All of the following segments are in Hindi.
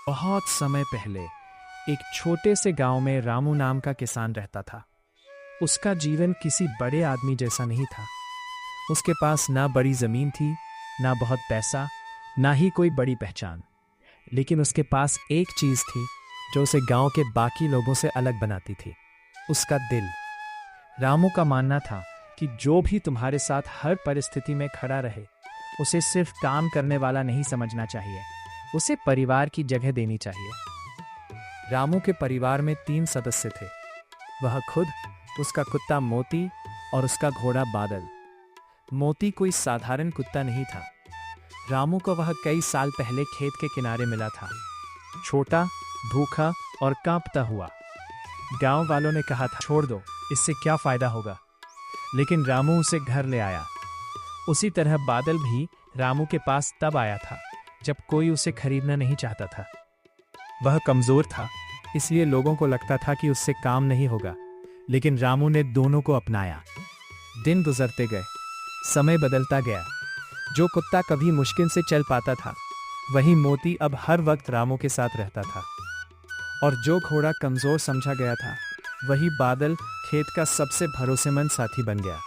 बहुत समय पहले एक छोटे से गांव में रामू नाम का किसान रहता था। उसका जीवन किसी बड़े आदमी जैसा नहीं था। उसके पास ना बड़ी जमीन थी, ना बहुत पैसा, ना ही कोई बड़ी पहचान। लेकिन उसके पास एक चीज थी जो उसे गांव के बाकी लोगों से अलग बनाती थी, उसका दिल। रामू का मानना था कि जो भी तुम्हारे साथ हर परिस्थिति में खड़ा रहे, उसे सिर्फ काम करने वाला नहीं समझना चाहिए, उसे परिवार की जगह देनी चाहिए। रामू के परिवार में 3 सदस्य थे, वह खुद, उसका कुत्ता मोती और उसका घोड़ा बादल। मोती कोई साधारण कुत्ता नहीं था। रामू को वह कई साल पहले खेत के किनारे मिला था, छोटा, भूखा और कांपता हुआ। गांव वालों ने कहा था, छोड़ दो, इससे क्या फायदा होगा। लेकिन रामू उसे घर ले आया। उसी तरह बादल भी रामू के पास तब आया था जब कोई उसे खरीदना नहीं चाहता था। वह कमजोर था, इसलिए लोगों को लगता था कि उससे काम नहीं होगा। लेकिन रामू ने दोनों को अपनाया। दिन गुजरते गए, समय बदलता गया। जो कुत्ता कभी मुश्किल से चल पाता था, वही मोती अब हर वक्त रामू के साथ रहता था। और जो घोड़ा कमजोर समझा गया था, वही बादल खेत का सबसे भरोसेमंद साथी बन गया।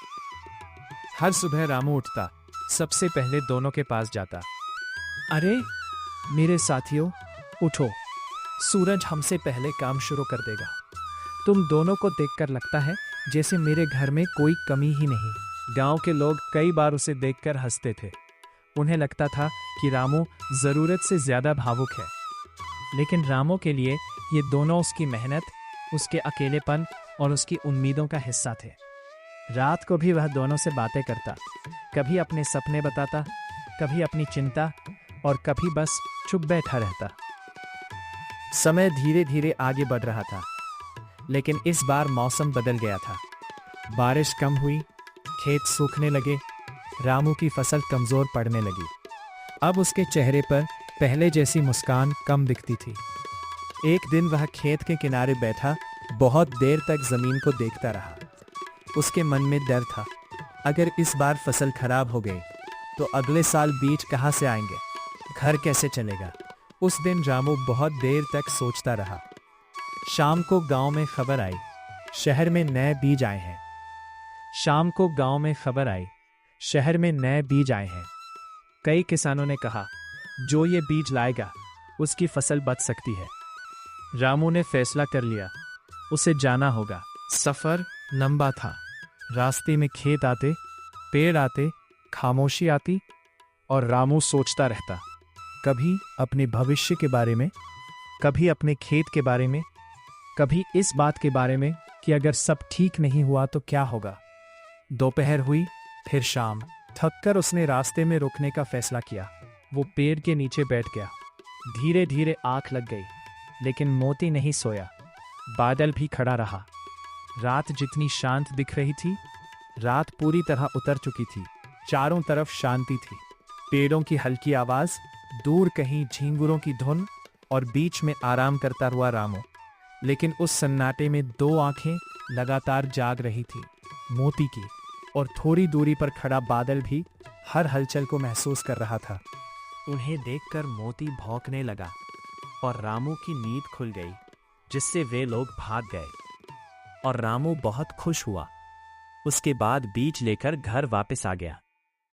हर सुबह रामू उठता, सबसे पहले दोनों के पास जाता। अरे मेरे साथियों, उठो, सूरज हमसे पहले काम शुरू कर देगा। तुम दोनों को देखकर लगता है जैसे मेरे घर में कोई कमी ही नहीं। गांव के लोग कई बार उसे देखकर हंसते थे। उन्हें लगता था कि रामू जरूरत से ज्यादा भावुक है। लेकिन रामू के लिए ये दोनों उसकी मेहनत, उसके अकेलेपन और उसकी उम्मीदों का हिस्सा थे। रात को भी वह दोनों से बातें करता, कभी अपने सपने बताता, कभी अपनी चिंता, और कभी बस चुप बैठा रहता। समय धीरे धीरे आगे बढ़ रहा था, लेकिन इस बार मौसम बदल गया था। बारिश कम हुई, खेत सूखने लगे, रामू की फसल कमजोर पड़ने लगी। अब उसके चेहरे पर पहले जैसी मुस्कान कम दिखती थी। एक दिन वह खेत के किनारे बैठा बहुत देर तक जमीन को देखता रहा। उसके मन में डर था, अगर इस बार फसल खराब हो गई तो अगले साल बीज कहाँ से आएंगे, घर कैसे चलेगा। उस दिन रामू बहुत देर तक सोचता रहा। शाम को गांव में खबर आई, शहर में नए बीज आए हैं। शाम को गांव में खबर आई, शहर में नए बीज आए हैं। कई किसानों ने कहा, जो ये बीज लाएगा उसकी फसल बच सकती है। रामू ने फैसला कर लिया, उसे जाना होगा। सफर लंबा था। रास्ते में खेत आते, पेड़ आते, खामोशी आती, और रामू सोचता रहता, कभी अपने भविष्य के बारे में, कभी अपने खेत के बारे में, कभी इस बात के बारे में कि अगर सब ठीक नहीं हुआ तो क्या होगा। दोपहर हुई, फिर शाम। थककर उसने रास्ते में रुकने का फैसला किया। वो पेड़ के नीचे बैठ गया। धीरे धीरे आंख लग गई, लेकिन मोती नहीं सोया। बादल भी खड़ा रहा। रात जितनी शांत दिख रही थी, रात पूरी तरह उतर चुकी थी। चारों तरफ शांति थी, पेड़ों की हल्की आवाज, दूर कहीं झींगुरों की धुन, और बीच में आराम करता हुआ रामू। लेकिन उस सन्नाटे में 2 आंखें लगातार जाग रही थी, मोती की। और थोड़ी दूरी पर खड़ा बादल भी हर हलचल को महसूस कर रहा था। उन्हें देखकर मोती भौंकने लगा और रामू की नींद खुल गई, जिससे वे लोग भाग गए। और रामू बहुत खुश हुआ। उसके बाद बीज लेकर घर वापस आ गया।